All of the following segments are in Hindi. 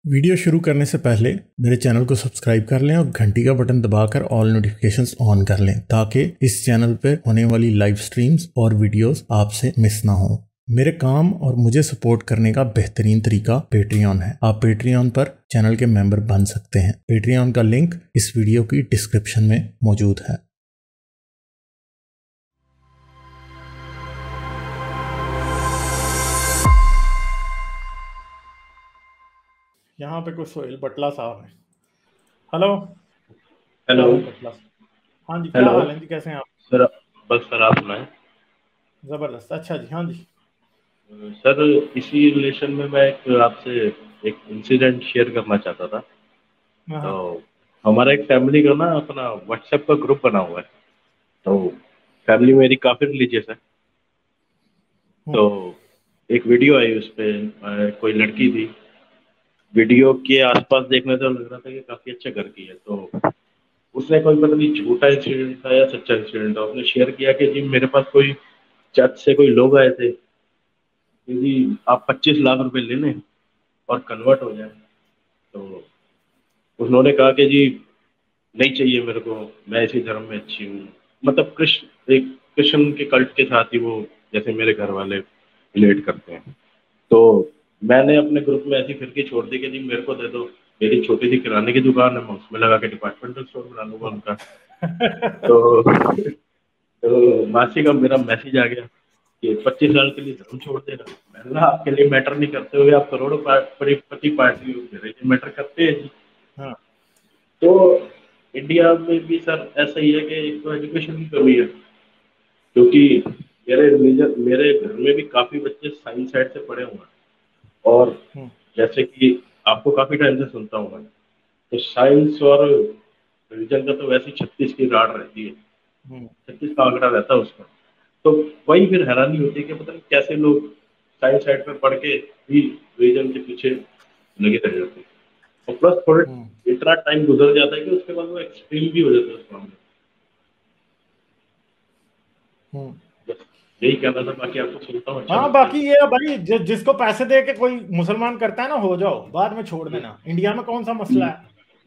वीडियो शुरू करने से पहले मेरे चैनल को सब्सक्राइब कर लें और घंटी का बटन दबाकर ऑल नोटिफिकेशंस ऑन कर लें ताकि इस चैनल पर होने वाली लाइव स्ट्रीम्स और वीडियोस आपसे मिस ना हो। मेरे काम और मुझे सपोर्ट करने का बेहतरीन तरीका पेट्रियन है। आप पेट्रियन पर चैनल के मेंबर बन सकते हैं। पेट्रियन का लिंक इस वीडियो की डिस्क्रिप्शन में मौजूद है। यहाँ पे कुछ सोहेल बटला साहब हैं। हेलो हेलो बटला साहब। हाँ जी, क्या हाल है जी, कैसे हैं आप? सर, बस सर आप सुनाएं। ज़बरदस्त। अच्छा जी, हाँ जी। सर, इसी रिलेशन में मैं आपसे एक इंसिडेंट शेयर करना चाहता था। हाँ तो हमारा एक फैमिली का ना अपना व्हाट्सएप का ग्रुप बना हुआ है। तो फैमिली मेरी काफ़ी रिलीजियस है। तो एक वीडियो आई उस पे, कोई लड़की थी। वीडियो के आसपास देखने तो लग रहा था कि काफ़ी अच्छे घर की है। तो उसने कोई पता नहीं झूठा इंसिडेंट था या सच्चा इंसिडेंट था, उसने शेयर किया कि जी मेरे पास कोई चर्च से कोई लोग आए थे कि जी आप 25 लाख रुपए ले लें और कन्वर्ट हो जाए। तो उन्होंने कहा कि जी नहीं चाहिए मेरे को, मैं इसी धर्म में अच्छी हूँ। मतलब कृष्ण के कल्ट के साथ ही वो, जैसे मेरे घर वाले रिलेट करते हैं। तो मैंने अपने ग्रुप में ऐसी फिरकी छोड़ दी कि जी मेरे को दे दो, मेरी छोटी सी किराने की दुकान है, मैं उसमें लगा के डिपार्टमेंटल स्टोर बना लूंगा उनका। तो तो मासी का मेरा मैसेज आ गया कि 25 साल के लिए धर्म छोड़ देगा। मैंने कहा आपके लिए मैटर नहीं करते हुए आप करोड़ों पति पार्टी हो, मेरे लिए मैटर करते हैं जी। हाँ तो इंडिया में भी सर ऐसा ही है कि एक तो एजुकेशन की कमी है, क्योंकि मेरे घर में भी काफी बच्चे साइंस साइड से पढ़े हुए हैं। और जैसे कि आपको काफी टाइम से सुनता हूँ मैं, तो साइंस और रिलीजन का तो वैसे ही 36 की राड रहती है, 36 का आंकड़ा रहता है उसका। तो वही फिर हैरानी होती है कि पता नहीं कैसे लोग साइंस साइड पे पढ़ के भी रिलीजन के पीछे लगे रह जाते हैं। और प्लस थोड़े इतना टाइम गुजर जाता है कि उसके बाद वो एक्सट्रीम भी हो जाता है उस मामले में। बस यही कहना था, बाकी आपको सुनता हूँ अच्छा हाँ, लगता है। बाकी ये है भाई, जिसको पैसे दे के कोई मुसलमान करता है ना, हो जाओ, बाद में छोड़ देना। इंडिया में कौन सा मसला है?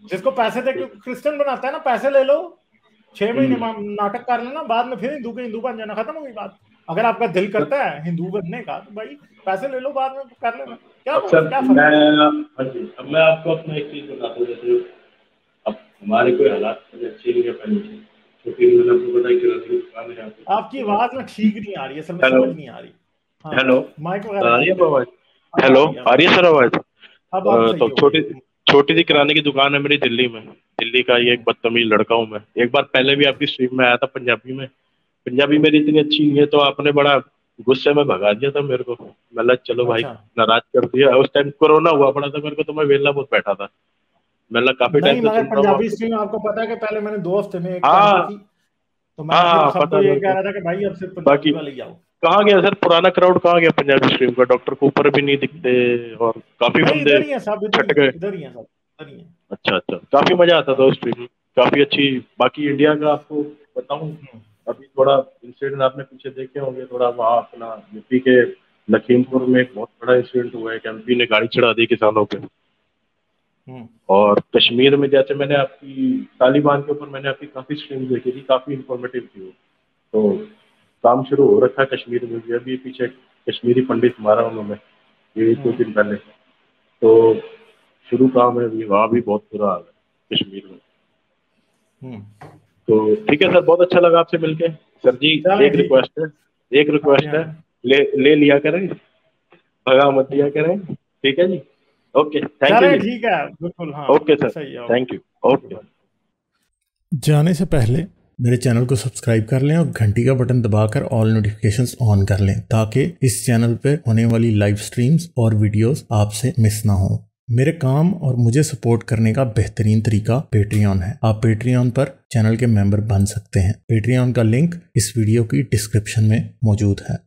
जिसको पैसे दे के क्रिश्चियन बनाता है ना, पैसे ले लो, 6 महीने नाटक कर लेना, बाद में फिर हिंदू के हिंदू बन जाना, खत्म हो गई बात। अगर आपका दिल करता है हिंदू बनने का तो भाई पैसे ले लो, बाद में कर लेना। क्या अब सर क्या मैं, फर्क है? हाँ जी, अब मैं आपको अपना एक चीज बताता हूँ। जैसे अब हमारे कोई हालात मुझे अच्छे नहीं है पहले से, क्योंकि मैंने आपको पता है किराने की दुकान है यहाँ पे। आपकी आवाज ना ठीक नहीं आ रही है, असल में हेलो समझ नहीं आ रही। हाँ, हेलो, माइक आ वगैरह रही है ठीक अब करिए। आवाज? अब आ हेलो, रही है, अब आ आ रही रही है है। सर आवाज? अब सही तो हो गई छोटी है। छोटी सी किराने की दुकान है मेरी दिल्ली में। दिल्ली का ये एक बदतमीज लड़का हूँ मैं। एक बार पहले भी आपकी स्ट्रीम में आया था पंजाबी में। पंजाबी मेरी इतनी अच्छी नहीं है, तो आपने बड़ा गुस्से में भगा दिया था मेरे को। मतलब चलो भाई, अच्छा, नाराज कर दिया। उस टाइम कोरोना हुआ पड़ा था मेरे को, तो मैं वेला बहुत बैठा था। मतलब काफी टाइम नहीं, से मगर सुन रहा हूँ पंजाबी आपको। स्ट्रीम आपको पता है कि पहले मैंने 2 हफ्ते में एक कर दी हाँ थी, तो हाँ मैं फिर हाँ, पता सबको है ये मेरे कह को। रहा था कि भाई अब सिर्फ पंजाबी बाकी वाले ही आओ। कहाँ गया सर पुराना क्राउड, कहाँ गया पंजाबी स्ट्रीम का? डॉक्टर कूपर भी नहीं दिखते और काफी नहीं, बंदे इधर ही है सब, इधर ही छट है, गए। इधर ही है सब, इधर ही है। अच्छा अच्छा, काफी मजा आता था हाँ। उस स्ट्रीम में, काफी अच्छी। बाकी इंडिया का आपको बताऊं, अभी थोड़ा इंसिडेंट आपने पीछे देखे होंगे, थोड़ा वहाँ अपना यूपी के लखीमपुर में एक बहुत बड़ा इंसिडेंट हुआ है कि एमपी ने गाड़ी चढ़ा दी किसानों पे। और कश्मीर में जैसे मैंने आपकी तालिबान के ऊपर मैंने आपकी काफी स्ट्रीम देखी थी, काफी इंफॉर्मेटिव थी वो। तो काम शुरू हो रखा है कश्मीर में भी। अभी पीछे कश्मीरी पंडित मारा उन्होंने ये 2 दिन पहले। तो शुरू काम है अभी, वहाँ भी बहुत बुरा हाल है कश्मीर में। तो ठीक है सर, बहुत अच्छा लगा आपसे मिलके। सर जी, चलें, एक ठीक है। रिक्वेस्ट है, एक हाँ जी, रिक्वेस्ट हाँ है, जी। ले ले लिया करें, भगा मत दिया करें। ठीक है जी, ओके, थैंक यू चलें, जी। ठीक है, बिल्कुल, हाँ। ओके सर, सही है, थैंक यू, ओके। ओके। जाने से पहले मेरे चैनल को सब्सक्राइब कर लें और घंटी का बटन दबाकर ऑल नोटिफिकेशंस ऑन कर लें ताकि इस चैनल पर होने वाली लाइव स्ट्रीम्स और वीडियोस आपसे मिस ना हो। मेरे काम और मुझे सपोर्ट करने का बेहतरीन तरीका पेट्रियन है। आप पेट्रियन पर चैनल के मेंबर बन सकते हैं। पेट्रियन का लिंक इस वीडियो की डिस्क्रिप्शन में मौजूद है।